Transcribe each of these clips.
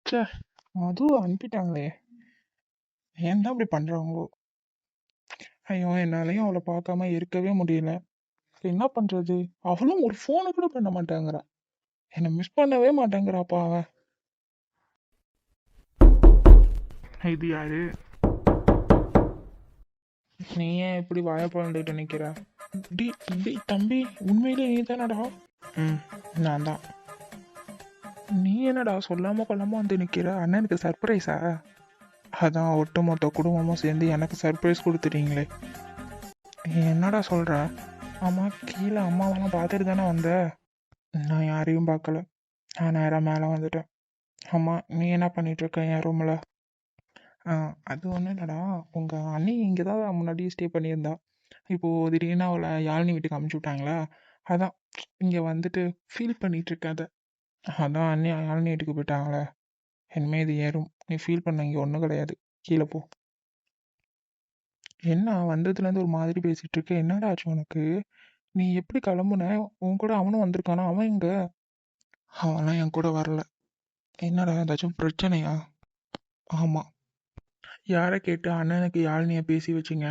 ச்சே! அதுவும் அனுப்பிட்டாங்களே! ஏன் தான் இப்படி பண்றாங்களோ? ஐயோ! என்னாலயும் அவள பார்க்காம இருக்கவே முடியல. என்ன பண்றது? அவளும் ஒரு ஃபோன கூட பண்ண மாட்டேங்கிறா. என்ன மிஸ் பண்ணவே மாட்டேங்கிறாப்பா அவ. இது யாரு? நீ ஏன் இப்படி வாய பொளந்துட்டு நிக்கிற? டேய் தம்பி, உண்மையிலே நீ தானடா? ம், நான் தான். நீ என்னடா சொல்லாம கொள்ளாம வந்து நிக்கிற? அண்ணனுக்கு சர்ப்ரைஸா? அதான் ஒட்டுமொத்த குடும்பமும் சேர்ந்து எனக்கு சர்ப்ரைஸ் கொடுத்துட்டீங்களே. என்னடா சொல்ற? ஆமா, கீழே அம்மாவெல்லாம் பார்த்துட்டு தானே வந்த? நான் யாரையும் பார்க்கல. நான் நேரா மேலே வந்துட்டேன். ஆமா, நீ என்ன பண்ணிட்டு இருக்க என் ரூம்ல? அது ஒன்றும் இல்லடா. உங்க அண்ணி இங்கே தான் முன்னாடியே ஸ்டே பண்ணியிருந்தா. இப்போ திடீர்னு அவளை யாழினி வீட்டுக்கு அமுச்சு விட்டாங்களா? அதான் இங்கே வந்துட்டு ஃபீல் பண்ணிட்டு இருக்கேன் அதை. அதான் அண்ணி யாழினி வீட்டுக்கு போயிட்டாங்களே. இனிமே இது ஏறும். நீ ஃபீல் பண்ண இங்கே ஒன்றும் கிடையாது. கீழே போ. என்ன வந்ததுலேருந்து ஒரு மாதிரி பேசிட்டு இருக்க? என்னடா ஆச்சு உனக்கு? நீ எப்படி கிளம்புன? உன் கூட அவனும் வந்திருக்கானா? அவன் எங்க? அவன்லாம் என் கூட வரல. என்னடா ஏதாச்சும் பிரச்சனையா? ஆமா. யாரை கேட்டு அண்ணனுக்கு யாழினிய பேசி வச்சீங்க?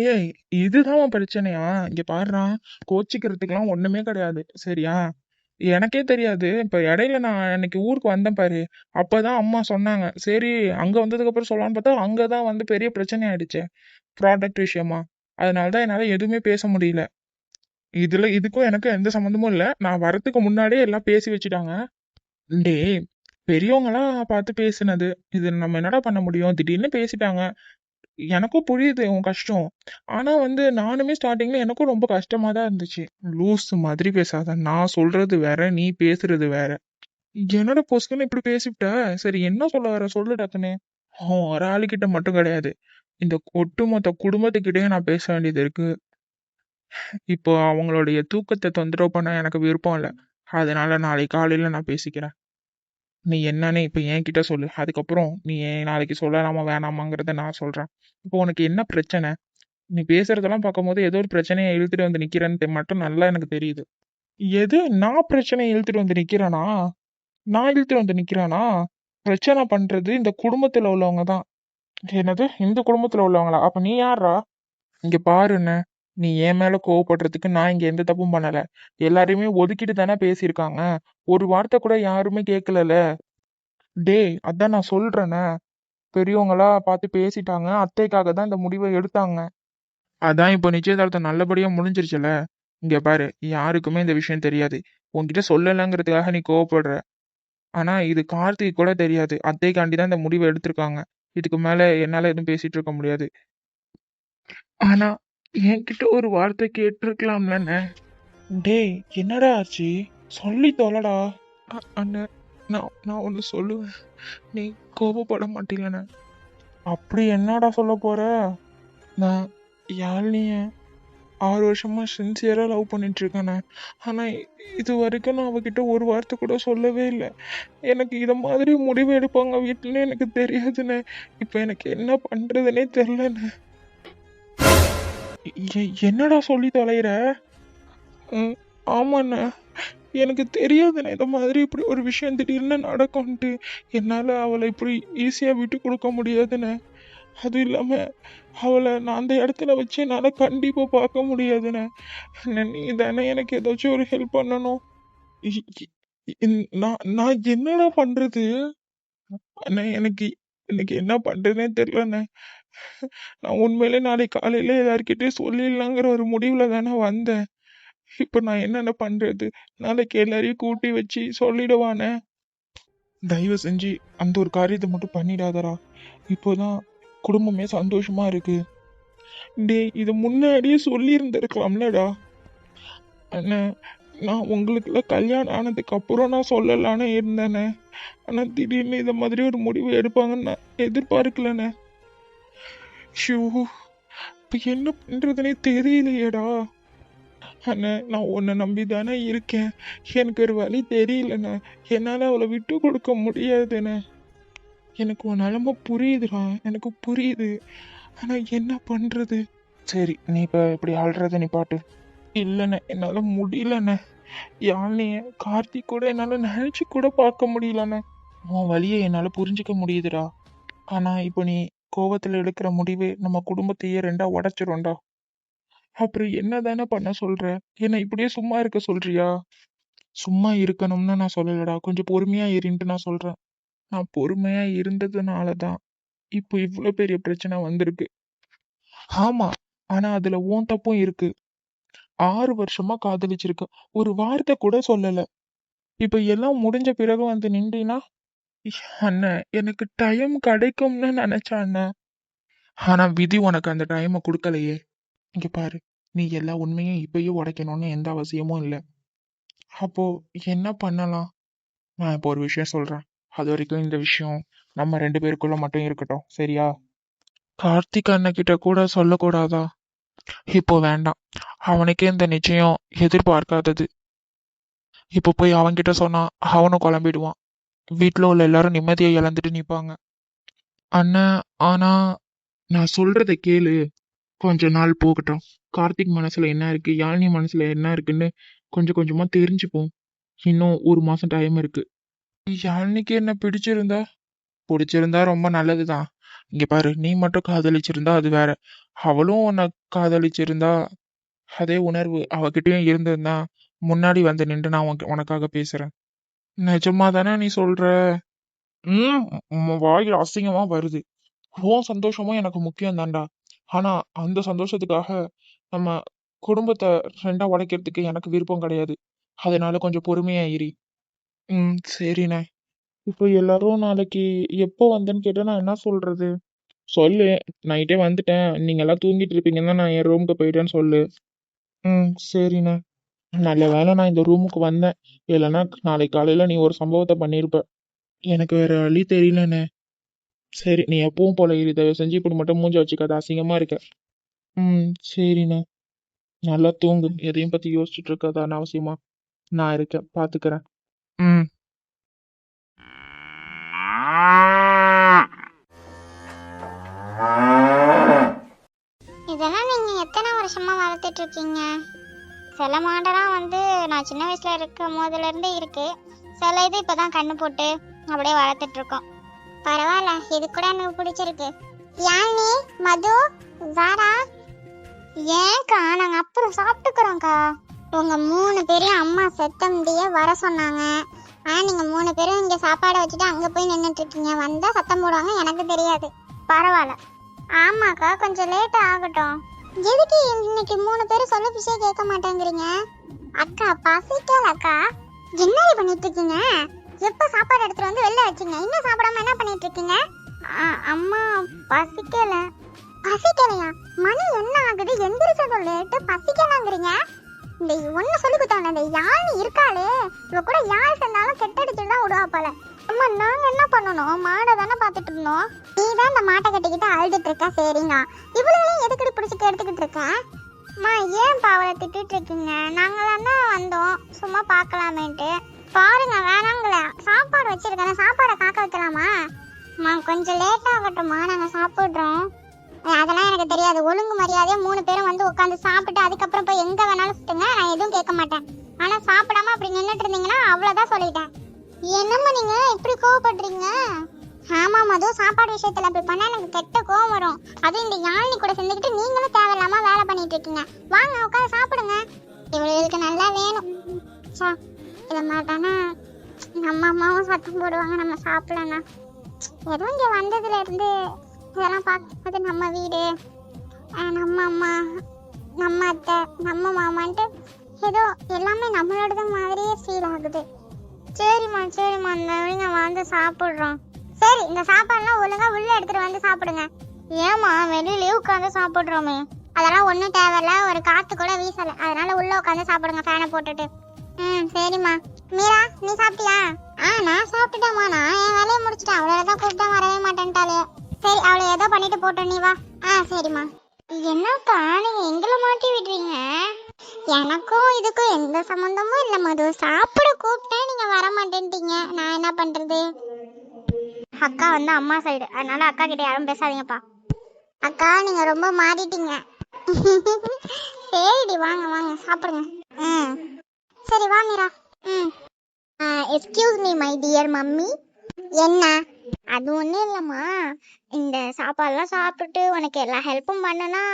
ஏய், இதுதான் பிரச்சனையா? இங்க பாருடா, கோச்சிக்கிறதுக்கெல்லாம் ஒண்ணுமே கிடையாது, சரியா? எனக்கே தெரியாது. இப்ப இடையில நான் அன்னைக்கு ஊருக்கு வந்தேன் பாரு. அப்பதான் அம்மா சொன்னாங்க. சரி, அங்க வந்ததுக்கு அப்புறம் சொல்லலாம்னு பார்த்தா அங்கதான் வந்து பெரிய பிரச்சனை ஆயிடுச்சு. ப்ராடக்ட் விஷயமா. அதனாலதான் என்னால எதுவுமே பேச முடியல. இதுக்கும் எனக்கும் எந்த சம்மந்தமும் இல்ல. நான் வரதுக்கு முன்னாடியே எல்லாம் பேசி வச்சுட்டாங்க. டேய், பெரியவங்களா பார்த்து பேசுனது. இது நம்ம என்னடா பண்ண முடியும்? திடீர்னு பேசிட்டாங்க. எனக்கும் புரியுது உன் கஷ்டம். ஆனா வந்து நானுமே ஸ்டார்டிங்ல எனக்கும் ரொம்ப கஷ்டமா தான் இருந்துச்சு. லூசு மாதிரி பேசாத. நான் சொல்றது வேற, நீ பேசுறது வேற. என்னோட பொசுக்குன்னு இப்படி பேசிவிட்ட? சரி, என்ன சொல்ல வர சொல்லு டக்குன்னு. ஒரு ஆளுகிட்ட மட்டும் கிடையாது. இந்த ஒட்டுமொத்த குடும்பத்துக்கிட்டயும் நான் பேச வேண்டியது இருக்கு. இப்போ அவங்களுடைய தூக்கத்தை தொந்தரவு பண்ண எனக்கு விருப்பம் இல்லை. அதனால நாளைக்கு காலையில நான் பேசிக்கிறேன். நீ என்னன்னு இப்ப என்கிட்ட சொல்லு. அதுக்கப்புறம் நீ நாளைக்கு சொல்லலாமா வேணாமாங்கிறத நான் சொல்றேன். இப்போ உனக்கு என்ன பிரச்சனை? நீ பேசுறதெல்லாம் பார்க்கும்போது ஏதோ ஒரு பிரச்சனையை இழுத்துட்டு வந்து நிக்கிறேன்னு மட்டும் நல்லா எனக்கு தெரியுது. எது? நான் பிரச்சனையை இழுத்துட்டு வந்து நிக்கிறேனா? நான் இழுத்துட்டு வந்து நிக்கிறேனா? பிரச்சனை பண்றது இந்த குடும்பத்துல உள்ளவங்க தான். என்னது, இந்த குடும்பத்துல உள்ளவங்களா? அப்ப நீ யாரா? இங்க பாருண்ண, நீ என் மேல கோவப்படுறதுக்கு நான் இங்க எந்த தப்பும் பண்ணல. எல்லாரையுமே ஒதுக்கிட்டு தானே பேசியிருக்காங்க. ஒரு வார்த்தை கூட யாருமே கேட்கலல. டேய், அதான் நான் சொல்றேனே. பெரியவங்களா பார்த்து பேசிட்டாங்க. அத்தைக்காக தான் இந்த முடிவை எடுத்தாங்க. அதான் இப்போ நிச்சயதார்த்தம் நல்லபடியா முடிஞ்சிருச்சுல. இங்க பாரு, யாருக்குமே இந்த விஷயம் தெரியாது. உன்கிட்ட சொல்லலங்கிறதுக்காக நீ கோவப்படுற. ஆனா இது கார்த்திக் கூட தெரியாது. அத்தைக்காண்டி தான் இந்த முடிவை எடுத்திருக்காங்க. இதுக்கு மேல என்னால எதுவும் பேசிட்டு இருக்க முடியாது. ஆனா என்கிட்ட ஒரு வார்த்தை கேட்டிருக்கலாம்லண்ணே. டேய், என்னடா ஆச்சு? சொல்லி தொலைடா. அண்ணன், நான் ஒண்ணு சொல்லுவேன். நீ கோபப்பட மாட்டீங்கண்ணே. அப்படி என்னடா சொல்ல போற? நான் யாழ்னிய 6 வருஷமா சின்சியரா லவ் பண்ணிட்டு இருக்கேண்ணே. ஆனா இது வரைக்கும் நான் அவகிட்ட ஒரு வார்த்தை கூட சொல்லவே இல்லை. எனக்கு இத மாதிரி முடிவு எடுப்பாங்க வீட்டுல எனக்கு தெரியாதுண்ணே. இப்ப எனக்கு என்ன பண்றதுன்னே தெரியலண்ணே. என்னடா சொல்லி தொலைகிற? ம், ஆமாண்ணே. எனக்கு தெரியாதுண்ணே, இந்த மாதிரி இப்படி ஒரு விஷயம் திடீர்னு நடக்கும்ட்டு. என்னால அவளை இப்படி ஈஸியா விட்டு கொடுக்க முடியாதுண்ணே. அதுவும் இல்லாம அவளை நான் அந்த இடத்துல வச்சு என்னால கண்டிப்பா பார்க்க முடியாதுண்ணே. நீ தானே எனக்கு ஏதாச்சும் ஒரு ஹெல்ப் பண்ணணும். இ- இ- நான் நான் என்னடா பண்றது? அண்ணே, எனக்கு எனக்கு என்ன பண்றதுனே தெரியலண்ணே. நான் உண்மையிலே நாளைக்கு காலையில எல்லார்கிட்டயும் சொல்லிடலாங்கிற ஒரு முடிவுல தானே வந்தேன். இப்ப நான் என்னென்ன பண்றது? நாளைக்கு எல்லாரையும் கூட்டி வச்சு சொல்லிடுவானே. தயவு செஞ்சு அந்த ஒரு காரியத்தை மட்டும் பண்ணிடாதடா. இப்போதான் குடும்பமே சந்தோஷமா இருக்கு. டேய், இது முன்னாடியே சொல்லி இருந்திருக்கலாம்லடா. அண்ணே, நான் உங்களுக்குலாம் கல்யாணம் ஆனதுக்கு அப்புறம் நான் சொல்லலான்னு இருந்தேனே. ஆனா திடீர்னு இந்த மாதிரி ஒரு முடிவு எடுப்பாங்கன்னு நான் எதிர்பார்க்கலண்ணே. ஷூ, இப்ப என்ன பண்றதுனே தெரியலையேடா. அண்ணே, நான் உன்னை நம்பி தானே இருக்கேன். எனக்கு ஒரு வழி தெரியலண்ணே. என்னால அவளை விட்டு கொடுக்க முடியாதுண்ணே. எனக்கு உன் நிலமை புரியுதுடா, எனக்கு புரியுது. ஆனா என்ன பண்றது? சரி, நீ இப்ப இப்படி அழுறத நிப்பாட்டு. இல்லண்ணே, என்னால முடியலண்ணே. யாழ்னிய கார்த்திக் கூட என்னால நினைச்சு கூட பார்க்க முடியலண்ணே. உன் வலியை என்னால புரிஞ்சுக்க முடியுதுடா. ஆனா இப்போ நீ கோவத்துல எடுக்கிற முடிவே நம்ம குடும்பத்தையே ரெண்டா உடைச்சிரும்டா. அப்புறம் என்னதானே பண்ண சொல்ற? என்ன இப்படியே சும்மா இருக்க சொல்றியா? சும்மா இருக்கணும்னு நான் சொல்லலடா. கொஞ்சம் பொறுமையா இருன்ட்டு நான் சொல்றேன். நான் பொறுமையா இருந்ததுனால தான் இப்போ இவ்ளோ பெரிய பிரச்சனை வந்திருக்கு. ஆமா. ஆனா அதுல உன் தப்பும் இருக்கு. 6 வருஷமா காதலிச்சிருக்க. ஒரு வார்த்தை கூட சொல்லல. இப்ப எல்லாம் முடிஞ்ச பிறகு வந்து நின்றீன்னா, அண்ணன் எனக்கு டைம் கிடைக்கும்னு நினைச்சேன் அண்ணன். ஆனா விதி உனக்கு அந்த டைமை கொடுக்கலையே. இங்க பாரு, நீ எல்லா உண்மையும் இப்பயே உடைக்கணும்னு எந்த அவசியமும் இல்லை. அப்போ என்ன பண்ணலாம்? நான் இப்போ ஒரு விஷயம் சொல்றேன். அது வரைக்கும் இந்த விஷயம் நம்ம 2 பேருக்குள்ள மட்டும் இருக்கட்டும். சரியா? கார்த்திக் அண்ணன் கூட சொல்லக்கூடாதா? இப்போ வேண்டாம். அவனுக்கே இந்த நிச்சயம் எதிர்பார்க்காதது. இப்போ போய் அவன்கிட்ட சொன்னா அவனும் குழம்பிடுவான். வீட்ல உள்ள எல்லாரும் நிம்மதியை இழந்துட்டு நிப்பாங்க. அண்ணன், ஆனா நான் சொல்றத கேளு. கொஞ்ச நாள் போகட்டும். கார்த்திக் மனசுல என்ன இருக்கு, யாழினி மனசுல என்ன இருக்குன்னு கொஞ்சம் கொஞ்சமா தெரிஞ்சுப்போம். இன்னும் 1 மாசம் டைம் இருக்கு. யாழினிக்கு என்ன பிடிச்சிருந்தா பிடிச்சிருந்தா ரொம்ப நல்லதுதான். இங்க பாரு, நீ மட்டும் காதலிச்சிருந்தா அது வேற. அவளும் உன்னை காதலிச்சிருந்தா அதே உணர்வு அவகிட்டயும் இருந்திருந்தா முன்னாடி வந்து நின்று நான் உனக்காக பேசுறேன். நிஜமா தானே நீ சொல்ற? வாயில் அசிங்கமா வருது. உன் சந்தோஷமும் எனக்கு முக்கியம் தான்டா. ஆனா அந்த சந்தோஷத்துக்காக நம்ம குடும்பத்தை ரெண்டா உடைக்கிறதுக்கு எனக்கு விருப்பம் கிடையாது. அதனால கொஞ்சம் பொறுமையா இரு. சரிண்ணே. இப்போ எல்லாரும் நாளைக்கு எப்போ வந்தேன்னு கேட்டா நான் என்ன சொல்றது? சொல்லு. நைட்டே வந்துட்டேன், நீங்க எல்லாம் தூங்கிட்டு இருப்பீங்கன்னா நான் என் ரூமுக்கு போயிட்டேன்னு சொல்லு. சரிண்ணே. நல்ல வேளை நான் இந்த ரூமுக்கு வந்தேன். இல்லைன்னா நாளைக்கு காலையில நீ ஒரு சம்பவத்தை பண்ணியிருப்ப. எனக்கு வேற வழி தெரியலண்ணே. சரி, நீ எப்பவும் போல இரு. தயவு செஞ்சு இப்படி மட்டும் மூஞ்ச வச்சுக்காத, அசிங்கமா இருக்க. சரிண்ணே. நல்லா தூங்கு. எதையும் பத்தி யோசிச்சுட்டு இருக்காத அனாவசியமா. நான் இருக்கேன், பாத்துக்கிறேன். ம். இதெல்லாம் நீங்க எத்தனை வருஷமா வளர்த்துட்டு இருக்கீங்க? சில மாடெல்லாம் வந்து நான் சின்ன வயசுல இருக்கும் போதுல இருந்தே இருக்கு. சில இது இப்பதான் கண்ணு போட்டு அப்படியே வளர்த்துட்டு இருக்கோம். பரவாயில்ல, இது கூட எனக்கு பிடிச்சிருக்கு. யாழ்னி, மது, சாரா, ஏன்க்கா நாங்க அப்புறம் சாப்பிட்டுக்கிறோம்க்கா. உங்க 3 பேரையும் அம்மா செத்த முடிய வர சொன்னாங்க. ஆனா நீங்க 3 பேரும் இங்க சாப்பாடை வச்சுட்டு அங்க போய் நின்றுட்டு இருக்கீங்க. வந்தா சத்தம் போடுவாங்க, எனக்கு தெரியாது. பரவாயில்ல. ஆமாக்கா, கொஞ்சம் லேட் ஆகட்டும். எதுக்கு இன்னைக்கு 3 பேரும் சொல்ல விஷயம் கேட்க மாட்டேங்கிறீங்க? அக்கா பசிக்கல அக்கா. என்னடி பண்ணிட்டு இருக்கீங்க? எப்ப சாப்பாடு எடுத்துட்டு வந்து வெளில வச்சீங்க, இன்னும் சாப்பிடாம என்ன பண்ணிட்டு இருக்கீங்க? அம்மா பசிக்கல. பசிக்கலையா? மணி என்ன ஆகுது? எந்திரிச்சதும் லேட்டு, பசிக்கலங்கிறீங்க? இந்த ஒண்ணு சொல்லி கொடுத்தாங்க, இந்த யாழ் இருக்காளே, இவ கூட யாழ் செஞ்சாலும் கெட்டடிச்சுட்டு தான் விடுவா போல. அம்மா நாங்க என்ன பண்ணணும்? மாடை தானே பார்த்துட்டு இருந்தோம். நீ தான் இந்த மாட்டை கட்டிக்கிட்டு அழுதுட்டு இருக்க. சரிங்க, இவ்வளவு எதுக்கடி பிடிச்சிட்டு எடுத்துக்கிட்டு இருக்க? அம்மா ஏன் பாவலை திட்டிட்டு இருக்கீங்க? நாங்களாம் தான் வந்தோம் சும்மா பார்க்கலாமேன்ட்டு. பாருங்க, வேணாங்கள சாப்பாடு வச்சிருக்கேன், சாப்பாடை காக்க வைக்கலாமா? அம்மா கொஞ்சம் லேட் ஆகட்டும்மா, நாங்க சாப்பிடுறோம். அதெல்லாம் எனக்கு தெரியாது. ஒழுங்கு மரியாதையா 3 பேரும் வந்து உட்காந்து சாப்பிட்டு அதுக்கப்புறம் போய் எங்க வேணாலும் சுத்துங்க, நான் எதுவும் கேட்க மாட்டேன். ஆனா சாப்பிடாம அப்படி நின்றுட்டு இருந்தீங்கன்னா அவ்வளவுதான் சொல்லிட்டேன். என்னம்மா நீங்க இப்படி கோவப்படுறீங்க? ஆமா மது, சாப்பாடு விஷயத்துல அப்படி பண்ணா எனக்கு கெட்ட கோவம் வரும். அதுவும் இந்த யாழினி கூட சேர்ந்துக்கிட்டு நீங்களும் தேவையில்லாம வேலை பண்ணிட்டு இருக்கீங்க. வாங்க உட்காந்து சாப்பிடுங்க. இவளுக்கு நல்லா வேணும். இதை மாட்டானா நம்ம அம்மாவும் சத்தம் போடுவாங்க நம்ம சாப்பிடலன்னா. எதுவும் இங்க வந்ததுல இருந்து இதெல்லாம் பார்க்கும்போது நம்ம வீடு, நம்ம அம்மா, நம்ம அத்தை, நம்ம மாமான்ட்டு ஏதோ எல்லாமே நம்மளோடது மாதிரியே ஃபீல் ஆகுது. சரிம்மா சரிம்மா, இந்த வந்து சாப்பிட்றோம். சரி, இந்த சாப்பாடுலாம் ஒழுங்கா உள்ள எடுத்துட்டு வந்து சாப்பிடுங்க. ஏமா வெளியிலே உட்காந்து சாப்பிட்றோமே? அதெல்லாம் ஒன்றும் தேவையில்ல, ஒரு காற்று கூட வீசலை, அதனால உள்ள உட்காந்து சாப்பிடுங்க ஃபேனை போட்டுட்டு. சரிம்மா. மீரா, நீ சாப்பிட்டியா? நான் சாப்பிட்டுட்டேம்மா. நான் என் வேலையை முடிச்சிட்டேன். அவ்வளோதான், கூப்பிட்டா வரவே மாட்டேன்ட்டாலே. சரி, அவளை ஏதோ பண்ணிட்டு போட்டோம், நீ வா. சரிம்மா. என்னக்கா நீங்க எங்களை மாட்டி விடுறீங்க? எனக்கும் இதுக்கும் எந்த சம்மந்தமும் இல்லை மது. சாப்பிட கூப்பிட்டேன், நீங்க வர மாட்டேன்ட்டீங்க. நான் என்ன பண்றது? அக்கா வந்து அம்மா சைடு, அதனால அக்கா கிட்ட யாரும் பேசாதீங்கப்பா. அக்கா நீங்க ரொம்ப மாறிட்டீங்க. சரிடி, வாங்க வாங்க சாப்பிடுங்க. சரி வா Meera. Excuse me my dear mummy. என்ன? அது ஒண்ணும் இல்லம்மா. இந்த சாப்பாடுலாம் சாப்பிட்டுட்டு உனக்கு எல்லா ஹெல்ப்பும் பண்ணனா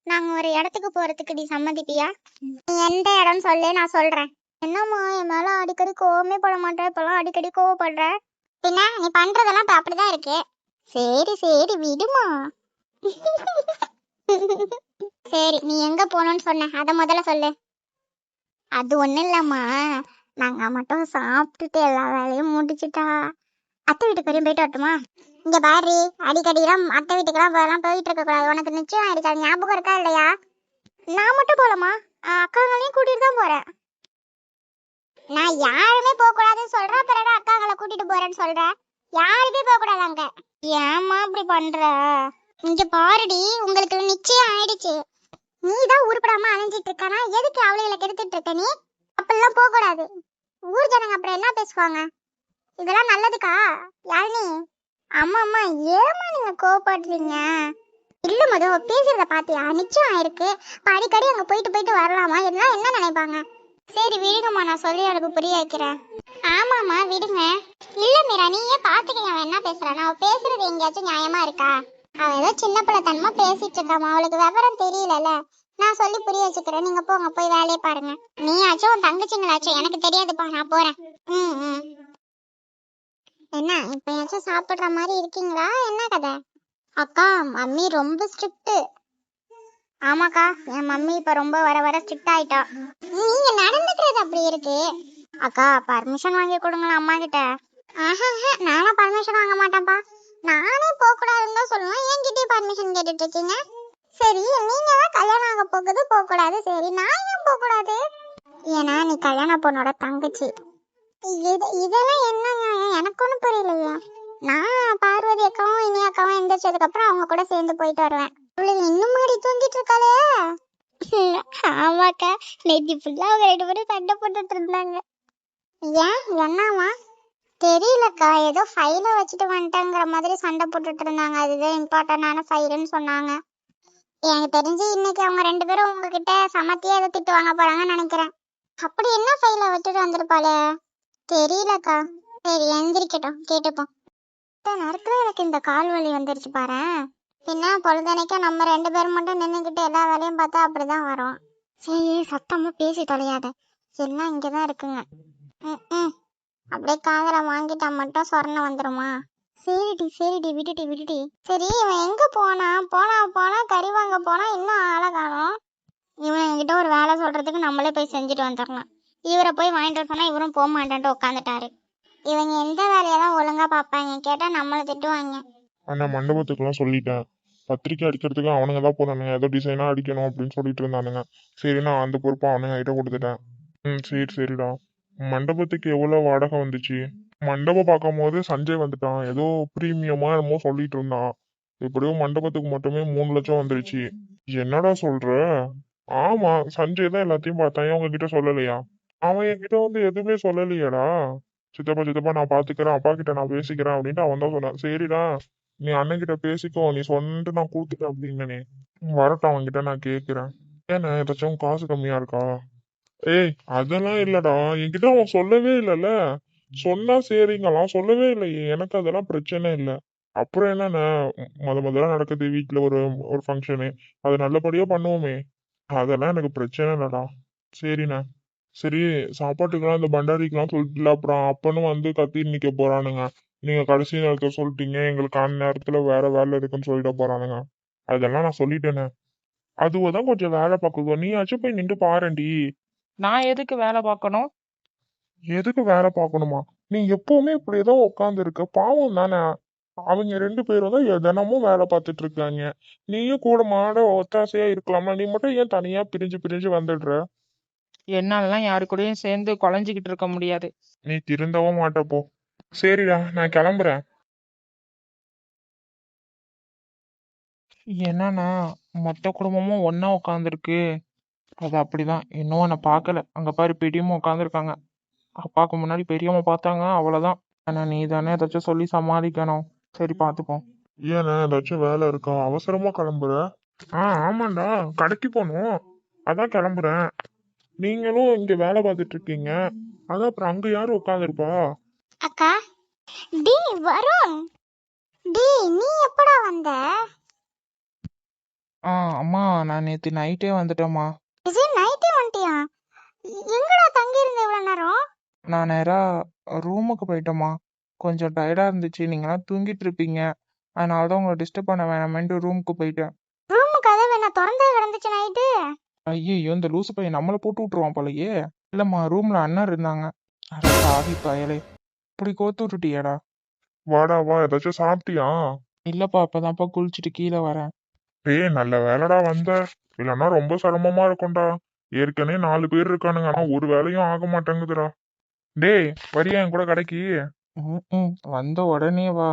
நாங்க ஒரு இடத்துக்கு போறதுக்கு நீ சம்மதிப்பியா? நீ எந்த இடம்னு சொல்லு, நான் சொல்றேன். என்னம்மா என் மேல அடிக்கடி கோவமே பட மாட்டேன், இப்பெல்லாம் அடிக்கடி கோவப்படுற. பின்ன நீ பண்றதெல்லாம் இப்ப அப்படிதான் இருக்கு. சரி சரி விடுமா. சரி நீ எங்க போகணும்னு சொன்ன அத முதல்ல சொல்லு. அது ஒண்ணும் இல்லம்மா, நாங்க மட்டும் சாப்பிட்டுட்டு எல்லா வேலையும் முடிச்சுட்டா அத்தை வீட்டுக்கு வரையும் போயிட்டு வரட்டுமா? இங்க பாரு, அடிக்கடிலாம் அத்தை வீட்டுக்கெல்லாம் போயிட்டு இருக்க கூடாது. உனக்கு நிச்சயம் ஆயிடுச்சு, அது ஞாபகம் இருக்கா இல்லையா? நான் மட்டும் போலமா, அக்காங்களையும் கூட்டிட்டு தான் போறேன். நான் யாருமே போக கூடாதுன்னு சொல்றேன், அப்புறம் அக்காங்களை கூட்டிட்டு போறேன்னு சொல்றேன். யாருமே போக கூடாது அங்க. ஏமா இப்படி பண்ற? இங்க பாருடி, உங்களுக்கு நிச்சயம் ஆயிடுச்சு. நீ தான் உருப்படாம அலைஞ்சிட்டு இருக்கனா, எதுக்கு அவளைகளை கெடுத்துட்டு இருக்க நீ? அப்பெல்லாம் போக கூடாது. ஊர் ஜனங்க அப்புறம் என்ன பேசுவாங்க? இதெல்லாம் நல்லதுக்கா? யாழினி, அம்மா அம்மா ஏமா நீங்க கோவப்படுறீங்க? இல்ல மது, பேசுறத பாத்தியா? நிச்சயம் ஆயிருக்கு, அடிக்கடி அங்க போயிட்டு போயிட்டு வரலாமா, எல்லாம் என்ன நினைப்பாங்க? சரி விடுங்கம்மா, நான் சொல்லி அவளுக்கு புரிய வைக்கிறேன். ஆமாம்மா விடுங்க. இல்ல மீரா, நீயே பாத்துக்கங்க அவன் என்ன பேசுறான். அவ பேசுறது எங்கேயாச்சும் நியாயமா இருக்கா? அவ ஏதோ சின்ன பிள்ளைத்தனமா பேசிட்டு இருக்காமா, அவளுக்கு விவரம் தெரியலல. நான் சொல்லி புரிய வச்சுக்கிறேன், நீங்க போங்க, போய் வேலையை பாருங்க. நீயாச்சும் உன் தங்கச்சிங்களாச்சும் எனக்கு தெரியாதுப்பா, நான் போறேன். ம். என்ன இப்பயாச்சும் சாப்பிடுற மாதிரி இருக்கீங்களா, என்ன கதை? அக்கா, மம்மி ரொம்ப ஸ்ட்ரிக்ட். ஆமாக்கா, என் மம்மி இப்ப ரொம்ப வர வர ஸ்ட்ரிக்ட் ஆயிட்டா. நீங்க நடந்துக்கிறது அப்படி இருக்கு. அக்கா பர்மிஷன் வாங்கி கொடுங்களா அம்மா கிட்ட. நானும் பர்மிஷன் வாங்க மாட்டேன்ப்பா. நானே போக கூடாதுன்னு தான் சொல்லுவேன், என்கிட்டயே பர்மிஷன் கேட்டுட்டு இருக்கீங்க. சரி நீங்க தான் கல்யாணம் ஆக போகுது, போக கூடாது. சரி நான் ஏன் போக கூடாது? ஏன்னா நீ கல்யாண பொண்ணோட தங்கச்சி. இதெல்லாம் என்ன நியாயம்? எனக்கு ஒன்றும் புரியலையே. நான் பார்வதி அக்காவும் இனி அக்காவும் எந்திரிச்சதுக்கு அப்புறம் அவங்க கூட சேர்ந்து போயிட்டு வருவேன். அவளுக்கு இன்னும் மாடி தூங்கிட்டு இருக்காளே. ஆமாக்கா, நேற்று ஃபுல்லா அவங்க 2 பேரும் சண்டை போட்டுட்டு இருந்தாங்க. ஏன் என்னவா? தெரியலக்கா, ஏதோ ஃபைல வச்சுட்டு வந்துட்டேங்கிற மாதிரி சண்டை போட்டுட்டு இருந்தாங்க. அதுதான் இம்பார்ட்டன்டான ஃபைலுன்னு சொன்னாங்க. எனக்கு தெரிஞ்சு இன்னைக்கு அவங்க 2 பேரும் உங்ககிட்ட சமத்தியா ஏதோ திட்டு வாங்க போறாங்கன்னு நினைக்கிறேன். அப்படி என்ன ஃபைல விட்டுட்டு வந்திருப்பாளே, தெரியலக்கா. சரி எந்திரிக்கட்டும், கேட்டுப்போம். நேரத்துல எனக்கு இந்த கால் வலி வந்துருச்சு பாரு. பின்ன பொழுதனைக்கா நம்ம 2 பேரும் மட்டும் நின்னுக்கிட்டு எல்லா வேலையும் பார்த்தா அப்படிதான் வரும். சரி சத்தமா பேசி தொலையாத, எல்லாம் இங்கதான் இருக்குங்க. ம். அப்படியே காதல வாங்கிட்டா மட்டும் சொரணம் வந்துருமா? சரிடி விட்டுட்டி. சரி இவன் எங்க போனா கறி வாங்க போனா இன்னும் ஆளை காணோம். இவன் என்கிட்ட ஒரு வேலை சொல்றதுக்கு நம்மளே போய் செஞ்சுட்டு வந்துடலாம். இவரை போய் வாங்கிட்டு சொன்னா இவரும் போக மாட்டேன்ட்டு உட்காந்துட்டாரு. இவங்க எந்த வேலையெல்லாம் ஒழுங்கா பாப்பாங்க, கேட்டா நம்மள திட்டுவாங்க. ஆனா மண்டபத்துக்குலாம் சொல்லிட்டேன். பத்திரிக்கை அடிக்கிறதுக்கு அவனுங்க தான் போனானுங்க, ஏதோ டிசைனா அடிக்கணும் அப்படின்னு சொல்லிட்டு இருந்தானுங்க. சரி நான் அந்த பொறுப்பை அவனுங்க கிட்ட கொடுத்துட்டேன். சரிடா. மண்டபத்துக்கு எவ்வளவு வாடகை வந்துச்சு? மண்டபம் பார்க்கும் போது சஞ்சய் வந்துட்டான், ஏதோ பிரீமியமா என்னமோ சொல்லிட்டு இருந்தான். எப்படியோ மண்டபத்துக்கு மட்டுமே 3 லட்சம் வந்துருச்சு. என்னடா சொல்ற? ஆமா, சஞ்சய் தான் எல்லாத்தையும் பார்த்தான், உங்ககிட்ட சொல்லலையா? அவன் என்கிட்ட வந்து எதுவுமே சொல்லலையேடா. சித்தப்பா நான் பாத்துக்கிறேன், அப்பா கிட்ட நான் பேசிக்கிறேன் அப்படின்ட்டு அவன் தான் சொன்னான். சரிடா, நீ அண்ணன் கிட்ட பேசிக்கோ, நீ சொன்னிட்டு நான் கூத்துட்டேன் அப்படின்னு வரட்டும், அவன்கிட்ட நான் கேக்குறேன். ஏன்னா ஏதாச்சும் காசு கம்மியா இருக்கா? ஏய் அதெல்லாம் இல்லடா, என்கிட்ட அவன் சொல்லவே இல்லைல்ல. சொன்னா சரிங்களாம், சொல்லவே இல்லையே. எனக்கு அதெல்லாம் பிரச்சனை இல்லை. அப்புறம் என்னண்ணே, முதல்ல நடக்குது வீட்டுல ஒரு ஒரு ஃபங்க்ஷனு, அது நல்லபடியா பண்ணுவோமே. அதெல்லாம் எனக்கு பிரச்சனை இல்லடா. சரிண்ணே. சரி, சாப்பாட்டுக்கெல்லாம் இந்த பண்டாரிக்கெல்லாம் சொல்லிட்டுல, அப்புறம் அப்பனும் வந்து கத்திட்டு நிக்க போறானுங்க. நீங்க கடைசி நேரத்துல சொல்லிட்டீங்க, எங்களுக்கு அந்த நேரத்துல வேற வேலை இருக்குன்னு சொல்லிட போறானுங்க. அதெல்லாம் நான் சொல்லிட்டேனே. அதுவதான் கொஞ்சம் வேலை பார்க்குதோ, நீயாச்சும் போய் நின்று பாருண்டி. நான் எதுக்கு வேலை பார்க்கணும்? எதுக்கு வேலை பார்க்கணுமா? நீ எப்பவுமே இப்படியேதான் உட்கார்ந்து இருக்க, பாவம் தானே. அவங்க 2 பேரும் தான் தினமும் வேலை பார்த்துட்டு இருக்காங்க. நீயும் கூட மாட ஒத்தாசையா இருக்கலாமா? நீ மட்டும் ஏன் தனியா பிரிஞ்சு பிரிஞ்சு வந்துடுற? என்னாலலாம் யாரு கூடயும் சேர்ந்து குழஞ்சிக்கிட்டு இருக்க முடியாது. நீ திருந்தவும் மாட்ட போ. சரிடா, நான் கிளம்புறேன். என்னன்னா, மொத்த குடும்பமும் ஒண்ணா உட்காந்துருக்கு. அது அப்படிதான், இன்னும் நான் பார்க்கல. அங்க பாரு, பெரியம்மா உட்காந்துருக்காங்க. அப்பாவுக்கு முன்னாடி பெரியம்மா பார்த்தாங்க, அவ்வளவுதான். ஆனா நீ தானே ஏதாச்சும் சொல்லி சமாளிக்கணும். சரி பார்த்துப்போம். ஏன்னா ஏதாச்சும் வேலை இருக்கா? அவசரமா கிளம்புற? ஆமாண்டா, கடைக்கு போகணும், அதான் கிளம்புறேன். நீங்களும் இங்க வேலை பார்த்துட்டு இருக்கீங்க, அதான் அப்புறம் அங்க யாரு உட்காந்துருப்பா? அக்கா, டேய் வருண், டேய் நீ எப்படா வந்த? அம்மா நான் நேற்று நைட்டே வந்துட்டேம்மா. இது நைட்டே வந்துட்டியா? எங்கடா தங்கி இருந்த இவ்வளவு நேரம்? நான் நேராக ரூமுக்கு போயிட்டேம்மா. கொஞ்சம் டயர்டாக இருந்துச்சு, நீங்களாம் தூங்கிட்டு இருப்பீங்க. அதனால தான் உங்களை டிஸ்டர்ப் பண்ண வேணாமேன்ட்டு ரூமுக்கு போயிட்டேன். ரூம் கதவு என்ன திறந்தே கிடந்துச்சு நைட்டு? ஐயோ இந்த லூசு பையன் நம்மளை போட்டு விட்டுருவான் போலயே. இல்லைம்மா ரூமில் அண்ணன் இருந்தாங்க. அட சாவி பயலே, இப்படி கோத்து விட்டுட்டியாடா. வாடா வா, ஏதாச்சும் சாப்பிட்டியா? இல்லைப்பா இப்போதான்ப்பா குளிச்சுட்டு கீழே வரேன். டேய் நல்ல வேலைடா வந்த, இல்லைன்னா ரொம்ப சிரமமா இருக்கும்டா. ஏற்கனவே 4 பேர் இருக்கானுங்க, ஆனா ஒரு வேலையும் ஆக மாட்டேங்குதுடா. டேய் வரியா என் கூட கடைக்கு? ம் வந்த உடனே வா.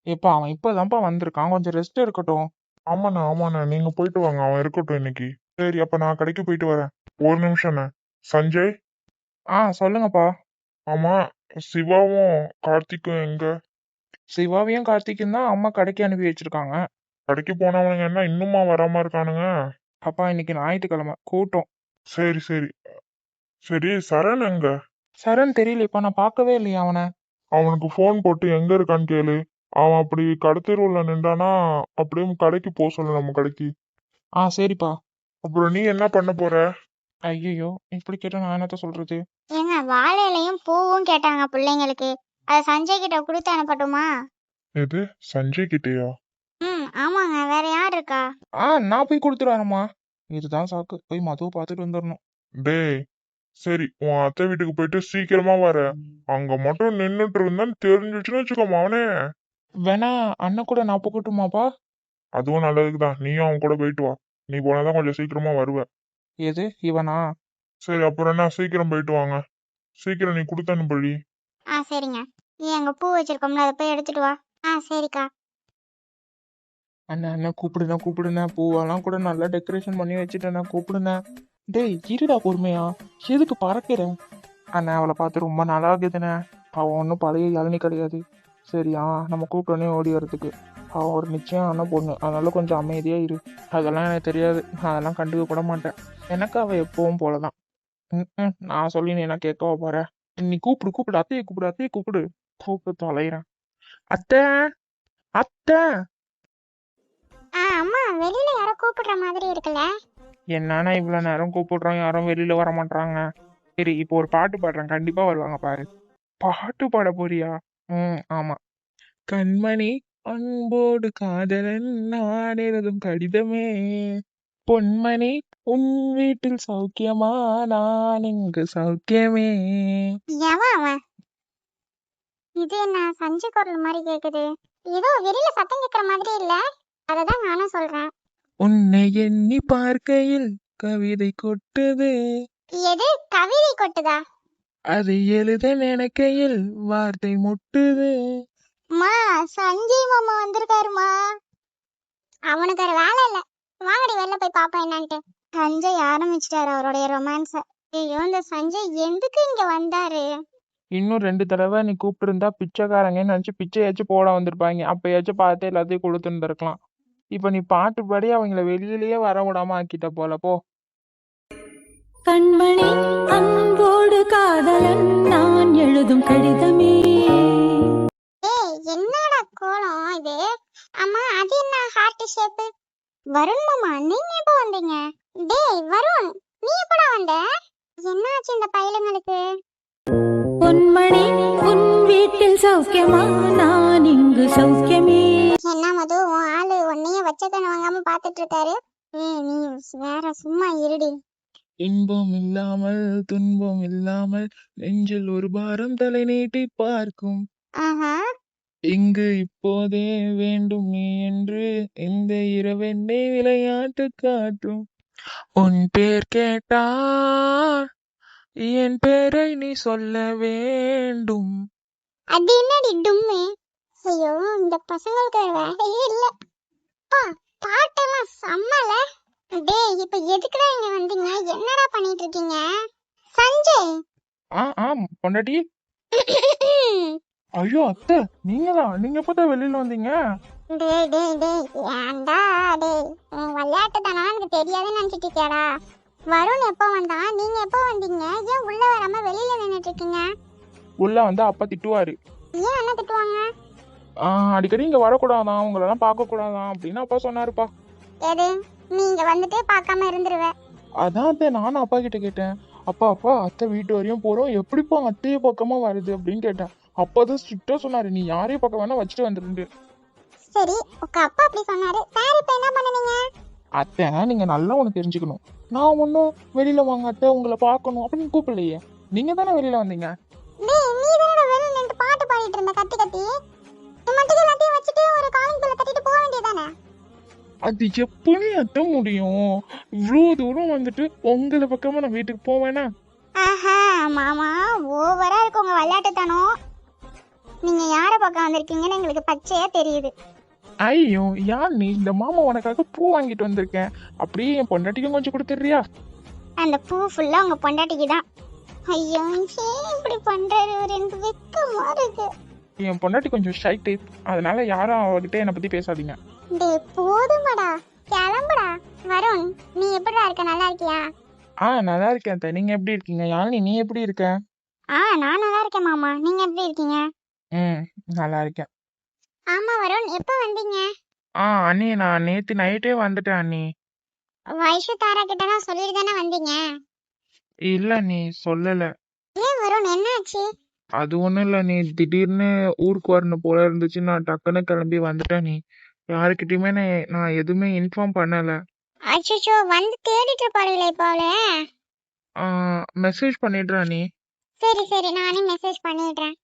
எப்பா அவன் இப்போதான்ப்பா வந்திருக்கான், கொஞ்சம் ரெஸ்ட் இருக்கட்டும். ஆமாண்ணா நீங்க போயிட்டு வாங்க, அவன் இருக்கட்டும் இன்னைக்கு. சரி அப்ப நான் கடைக்கு போயிட்டு வரேன். ஒரு நிமிஷம்ண்ணே. சஞ்சய். சொல்லுங்கப்பா. ஆமா, சிவாவும் கார்த்திக்கும் எங்க? சிவாவையும் கார்த்திக்கும் தான் அம்மா கடைக்கு அனுப்பி வச்சிருக்காங்க. கடைக்கு போனவனுங்க என்ன இன்னுமா வராம இருக்கானுங்க? அப்பா இன்னைக்கு ஞாயிற்றுக்கிழமை கூட்டம். சரி சரி சரி, சரண் எங்க? சரண் தெரியலையப்பா, நான் பார்க்கவே இல்லையா அவனை. அவனுக்கு ஃபோன் போட்டு எங்க இருக்கான்னு கேளு. அவன் அப்படி கடத்தெருவுல நின்றானா அப்படியே கடைக்கு போக சொல்லு, நம்ம கடைக்கு. சரிப்பா. அப்புறம் நீ என்ன பண்ண போற? ஐயோ இப்படி கேட்டா நான் என்னத்த சொல்றது. ஏங்க வாழையிலையும் பூவும் கேட்டாங்க பிள்ளைங்களுக்கு, அதை சஞ்சய் கிட்ட கொடுத்து அனுப்பட்டுமா? எது, சஞ்சய் கிட்டயா? ஆமாங்க, வேற யார் இருக்கா? நான் போய் கொடுத்துட்டு வரேம்மா. இதுதான் சாக்கு, போய் மதுவை பார்த்துட்டு வந்துடணும். டேய் சரி, உன் அத்தை வீட்டுக்கு போயிட்டு சீக்கிரமா வர. அங்க மட்டும் நின்னுட்டு இருந்தான்னு தெரிஞ்சிச்சுன்னு வச்சுக்கோமா அவனே. வேணா அண்ணன் கூட நான் போகட்டுமாப்பா? அதுவும் நல்லதுக்குதான், நீயும் அவன் கூட போயிட்டு வா. நீ போனாதான் கொஞ்சம் சீக்கிரமா வருவ. எது இவனா? சரி அப்புறம் என்ன, சீக்கிரம் போயிட்டு வாங்க. சீக்கிரம் நீ கொடுத்து அனுப்புடி. சரிங்க. நீ அங்க பூ வச்சிருக்கோம்ல, அதை போய் எடுத்துட்டு வா. சரிக்கா. அண்ணன் கூப்பிடுண்ணா. பூவெல்லாம் கூட நல்லா டெக்கரேஷன் பண்ணி வச்சுட்டேண்ணா, கூப்பிடுண்ணா. டேய் இருடா பொறுமையா, எதுக்கு பறக்கிற? அண்ணா அவளை பார்த்து ரொம்ப நல்லா இருக்குதுண்ணே. அவன் ஒன்றும் பழைய இளநீ கிடையாது. சரியா, நம்ம கூப்பிட்டோன்னே ஓடி வரதுக்கு. அவன் ஒரு நிச்சயம் ஆன பொண்ணு, அதனால கொஞ்சம் அமைதியா இரு. அதெல்லாம் எனக்கு தெரியாது, அதெல்லாம் கண்டுக்க கூட மாட்டேன். எனக்கு அவள் எப்பவும் போலதான். நான் சொல்லி நீ என்ன கேட்கவா போற? நீ கூப்பிடு, அத்தையை கூப்பிடு. கூப்பிட்டு தொலைகிறேன். அத்தை அத்தை. அம்மா, வெளியில யாரோ கூப்பிடுற மாதிரி இருக்குல்ல? என்னன்னா இவ்வளவு நேரம் கூப்பிடுறோம், யாரும் வெளியில வர மாட்டாங்க. சரி இப்போ ஒரு பாட்டு பாடுறேன், கண்டிப்பா வருவாங்க பாரு. பாட்டு பாட போறியா? ஆமா. கண்மணி அன்போடு காதலன் நான் எழுதும் கடிதமே, பொன்மணி உன் வீட்டில் சௌக்கியமா, நான் இங்கு சௌக்கியமே. எவன் அவன்? இது என்ன சஞ்சய் குரல் மாதிரி கேக்குது? ஏதோ வெளியில சத்தம் கேட்கிற மாதிரி இல்ல? அததான் நானும் சொல்றேன். உன்னை எண்ணி பார்க்கையில் கவிதை கொட்டுது. எது கவிதை கொட்டுதா? அதை எழுத நினைக்கையில் வார்த்தை முட்டுது. மா, சஞ்சய் மாமா வந்திருக்காருமா. அவனுக்கு ஒரு வேலை இல்ல, வாங்கடி வெளில போய் பாப்போம் என்னன்ட்டு. சஞ்சய் ஆரம்பிச்சிட்டாரு அவருடைய ரொமான்ஸ. ஐயோ இந்த சஞ்சய் எதுக்கு இங்க வந்தாரு? இன்னும் 2 தடவை நீ கூப்பிட்டு இருந்தா பிச்சைக்காரங்கன்னு நினைச்சு பிச்சையாச்சும் போட வந்திருப்பாங்க. அப்பயாச்சும் பார்த்து எல்லாத்தையும் கொடுத்துருந்துருக்கலாம். இப்ப நீ பாட்டு பாடி அவங்கள வெளியிலயே வர விடாம ஆக்கிட்ட போல போ. கண்மணி அன்போடு காதலன் நான் எழுதும் கடிதமே. என்னடா கோலம் இது? அம்மா அது என்ன ஹார்ட் ஷேப்? வருண் மாமா நீங்க எப்போ வந்தீங்க? டேய் வருண், நீ எப்படா வந்த? என்னாச்சு இந்த பையலுங்களுக்கு? பொன்மணி உன் வீட்டில் சௌக்கியமா, நான் இங்கு சௌக்கியமே. என்ன மது, உன் ஆளு உன்னைய வச்ச கண்ணு வாங்காம பாத்துட்டு இருக்காரு. நீ வேற சும்மா இருடி. இன்பம் இல்லாமல் துன்பம் இல்லாமல் நெஞ்சில் ஒரு பாரம் தலை நீட்டி பார்க்கும். இங்கு இப்போதே வேண்டும் நீ என்று இந்த இரவெண்ணை விளையாட்டு காட்டும். உன் பேர் கேட்டா என் பேரை நீ சொல்ல வேண்டும். அது என்னடி டும்மு? ஐயோ இந்த பசங்களுக்கு வேலையே இல்ல. பாட்டெல்லாம் செம்மல. டேய் இப்ப எதுக்குடா இங்க வந்தீங்க? என்னடா பண்ணிட்டு இருக்கீங்க? சஞ்சய். பொண்டாட்டி. ஐயோ அத்தை, நீங்க எப்பதான் வெளியில வந்தீங்க? டேய் டேய் டேய், ஏன்டா டேய், விளையாட்டு தானா எனக்கு தெரியாதுன்னு நினைச்சிட்டு இருக்கியாடா? வருண் எப்போ வந்தான், நீங்க எப்போ வந்தீங்க? ஏன் உள்ள வராம வெளியில நின்னுட்டு இருக்கீங்க? உள்ள வந்து அப்பா திட்டுவாரு. ஏன் அண்ணன் திட்டுவாங்க? அடிக்கடி இங்க வரக்கூடாதான், உங்களெல்லாம் பார்க்க கூடாதான் அப்படின்னு அப்பா சொன்னாருப்பா. எது, நீங்க வந்துட்டு பார்க்காம இருந்துருவ. அதான் அத்தை நானும் அப்பா கிட்ட கேட்டேன். அப்பா அப்பா அத்தை வீட்டு வரையும் போறோம், எப்படிப்பா அத்தைய பக்கமா வருது அப்படின்னு கேட்டேன். அப்பதான் ஸ்ட்ரிக்டா சொன்னாரு, நீ யாரையும் பக்கம் வேணா வச்சுட்டு வந்துருந்து. சரி, உங்க அப்பா அப்படி சொன்னாரு. சார் இப்ப என்ன பண்ணுவீங்க? அத்தை நீங்க நல்லா ஒண்ணு தெரிஞ்சுக்கணும், நான் ஒன்னும் வெளியில வாங்க அத்தை உங்களை பார்க்கணும் அப்படின்னு கூப்பிடலையே, நீங்க தானே வெளியில வந்தீங்க. டேய், நீ தானடா வெளிய நின்னு பாட்டு பாடிட்டு இருந்த கத்தி கத்தி. நீ மட்டும் எல்லாத்தையும் வச்சுட்டு ஒரு காலிங் பெல்ல தட்டிட்டு போக வேண்டியதானே? அது எப்படி அத்தை முடியும்? இவ்வளோ தூரம் வந்துட்டு உங்களை பக்கமா நான் வீட்டுக்கு போவேனா? ஆஹா, மாமா ஓவரா இருக்கு உங்க விளையாட்டுத்தனம். நீங்க யார பக்கம் வந்திருக்கீங்கன்னு எங்களுக்கு பச்சையா தெரியுது. ஐயோ யார் நீ? இந்த மாமா உனக்காக பூ வாங்கிட்டு வந்திருக்கேன், அப்படியே என் பொண்டாட்டிக்கும் கொஞ்சம் கொடுத்துறியா? அந்த பூ ஃபுல்லா உங்க பொண்டாட்டிக்கு தான். ஐயோ, ஏன் இப்படி பண்றாரு? ஒரு எனக்கு வெக்கமா இருக்கு. என் பொண்டாட்டி கொஞ்சம் ஷை டைப், அதனால யாரும் அவகிட்ட என்னை பத்தி பேசாதீங்க. டேய் போதுமாடா, கிளம்புடா. வருண், நீ எப்படிடா இருக்க? நல்லா இருக்கியா? நல்லா இருக்கேன் அத்தை, நீங்க எப்படி இருக்கீங்க? யாழினி நீ எப்படி இருக்க? நான் நல்லா இருக்கேன் மாமா. நீங்க எப்படி இருக்கீங்க? நல்லா இருக்கேன். ஆமா வருண், எப்ப வந்தீங்க? அண்ணி நான் நேத்து நைட்டே வந்துட்டேன் அண்ணி. வைஷு தாரா கிட்ட நான் சொல்லிட்டு தானே வந்தீங்க. இல்ல நீ சொல்லல. ஏன் வருண், என்னாச்சு? அது ஒண்ணும் இல்ல நீ, திடீர்னு ஊருக்கு வரணும் போல இருந்துச்சு, நான் டக்குன்னு கிளம்பி வந்துட்டேன் நீ. யாருக்கிட்டயுமே நான் எதுவுமே இன்ஃபார்ம் பண்ணல. அச்சோ, வந்து தேடிட்டு இருப்பாருங்களே போல. மெசேஜ் பண்ணிடுறேன் நீ. சரி சரி, நானே மெசேஜ் பண்ணிடுறேன்.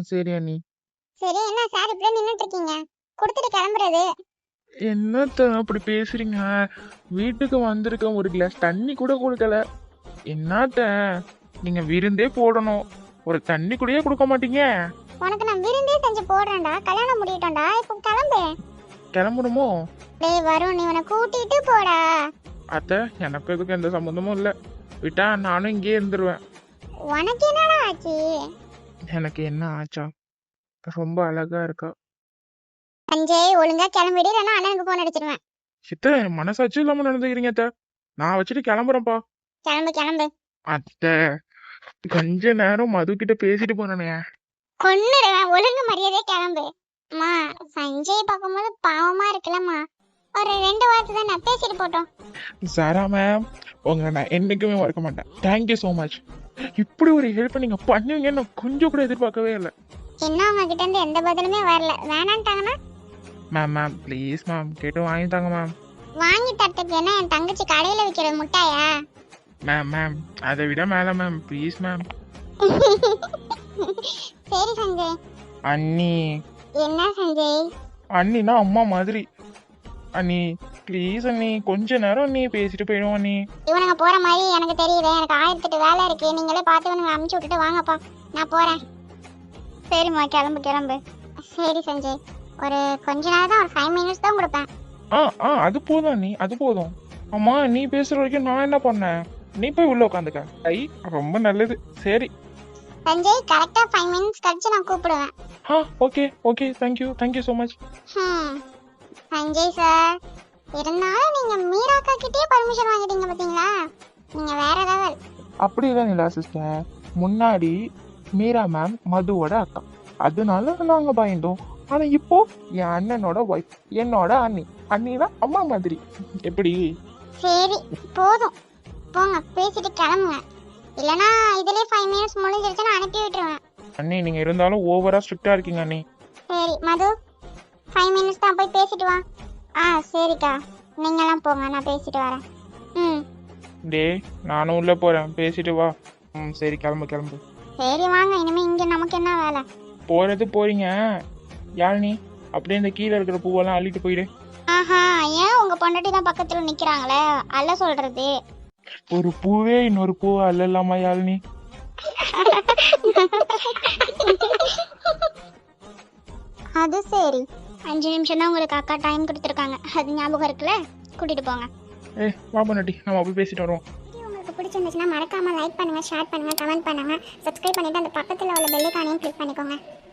சரி அண்ணி. சரி, என்ன சார் இப்படியே நின்னுட்டு இருக்கீங்க? கொடுத்துட்டு கிளம்புறது? என்னத்த அப்படி பேசுறீங்க? வீட்டுக்கு வந்திருக்கேன், ஒரு கிளாஸ் தண்ணி கூட கொடுக்கல. என்னத்த நீங்க விருந்தே போடணும், ஒரு தண்ணி கூடயே கொடுக்க மாட்டீங்க. உனக்கு நான் விருந்தே செஞ்சு போடுறேன்டா. கல்யாணம் முடியட்டோம்டா, இப்போ கிளம்பு. கிளம்பணுமோ? டேய் வருண், இவனை கூட்டிட்டு போடா. அத்தை எனக்கு எதுக்கு எந்த சம்மந்தமும் இல்ல, விட்டா நானும் இங்கேயே இருந்துருவேன். உனக்கு என்னடா ஆச்சு? எனக்கு என்ன ஆச்சா? ரொம்ப அழகா இருக்கா. சஞ்சய், ஒழுங்கா கிளம்பிடு, இல்லைன்னா அண்ணனுக்கு போன் அடிச்சிருவேன். சித்த மனசாட்சி இல்லாம நடந்துக்கிறீங்க அத்தை, நான் வச்சுட்டு கிளம்புறேன்ப்பா. கிளம்பு கிளம்பு. அத்தை கொஞ்ச நேரம் மது கிட்ட பேசிட்டு போனே. கொன்னுடுவேன், ஒழுங்கு மரியாதையா கிளம்பு. அம்மா, சஞ்சய் பார்க்கும்போது பாவமா இருக்குல்லம்மா. ஒரு 2 வார்த்தை தான் நான் பேசிட்டு போட்டோம். சாரா மேம், உங்களை நான் என்னைக்குமே மறக்க மாட்டேன். Thank you so much. இப்படி ஒரு ஹெல்ப் நீங்க பண்ணுவீங்கன்னு நான் கொஞ்சம் கூட எதிர்பார்க்கவே இல்லை. இன்னும் அவங்க கிட்ட இருந்து எந்த பதிலுமே வரல. வேணான்ட்டாங்கன்னா மேம் ப்ளீஸ் மேம், கேட்டு வாங்கி தாங்க மேம். வாங்கி தரத்துக்கு என்ன என் தங்கச்சி கடையில விற்கிற முட்டாயா? மேம் அதை விட மேல மேம், ப்ளீஸ் மேம். சரி சஞ்சய். அண்ணி. என்ன சஞ்சய்? அண்ணினா அம்மா மாதிரி. அண்ணி ப்ளீஸ் அண்ணி, கொஞ்ச நேரம் நீ பேசிட்டு போயிடுவோம் அண்ணி. இவனுங்க போற மாதிரி எனக்கு தெரியுது. எனக்கு 1008 வேலை இருக்கு. நீங்களே பார்த்து இவனுங்க அமுச்சு விட்டுட்டு வாங்கப்பா, நான் போறேன். சரிம்மா, கிளம்பு கிளம்பு. சரி சஞ்சய், ஒரு கொஞ்ச நேரம் தான், ஒரு 5 மினிட்ஸ் தான் கொடுப்பேன். அது போதும் அண்ணி, அது போதும். அம்மா நீ பேசுற வரைக்கும் நான் என்ன பண்ணேன்? நீ போய் உள்ள உட்காந்துக்க. ரொம்ப நல்லது. சரி சஞ்சய், கரெக்டா 5 மினிட்ஸ் கழிச்சு நான் கூப்பிடுவேன். Okay thank you so much. Sanjay sir, இருந்தாலும் நீங்க மீராக்கா கிட்டே பர்மிஷன் வாங்கிட்டீங்க பாத்தீங்களா? நீங்க வேற லெவல். அப்படிதான் இல்ல சிஸ்டர், முன்னாடி மீரா மேம் மதுவோட அக்கா, அதனால நாங்க பயந்தோம். ஆனா இப்போ என் அண்ணனோட ஒய்ஃப், என்னோட அண்ணினா அம்மா மாதிரி. எப்படி? சரி போதும், போங்க பேசிட்டு கிளம்புங்க. இல்லனா இதுலயே 5 மினிட்ஸ் முடிஞ்சிருச்சு, நான் அனுப்பி விட்டுருவேன். அண்ணி நீங்க இருந்தாலும் ஓவரா ஸ்ட்ரிக்டா இருக்கீங்க அண்ணி. சரி மது, 5 மினிட்ஸ் தான், போய் பேசிட்டு வா. சரிக்கா, நீங்களாம் போங்க, நான் பேசிட்டு வரேன். டே நானும் உள்ள போறேன், பேசிட்டு வா. சரி கிளம்பு. சரி வாங்க, இனிமே இங்க நமக்கு என்ன வேலை? போறது போறீங்க, யாழினி அப்படியே இந்த கீழே இருக்கிற பூவெல்லாம் அள்ளிட்டு போயிடு. ஏன் உங்க பொண்டாட்டி தான் பக்கத்துல நிக்கிறாங்களே, அல்ல சொல்றது. ஒரு பூவே இன்னொரு பூவை அல்லலாமா யாழினி? அது சரி, 5 நிமிஷம் தான் உங்களுக்கு அக்கா டைம் கொடுத்துருக்காங்க, அது ஞாபகம் இருக்குல்ல? கூட்டிட்டு போங்க. வா பண்ணாட்டி நம்ம அப்படி பேசிட்டு வருவோம். உங்களுக்கு பிடிச்சிருந்துச்சுன்னா மறக்காம லைக் பண்ணுங்க, ஷேர் பண்ணுங்க, கமெண்ட் பண்ணுங்க, சப்ஸ்கிரைப் பண்ணிட்டு அந்த பக்கத்துல உள்ள பெல் ஐகானையும் கிளிக் பண்ணிக்கோங்க.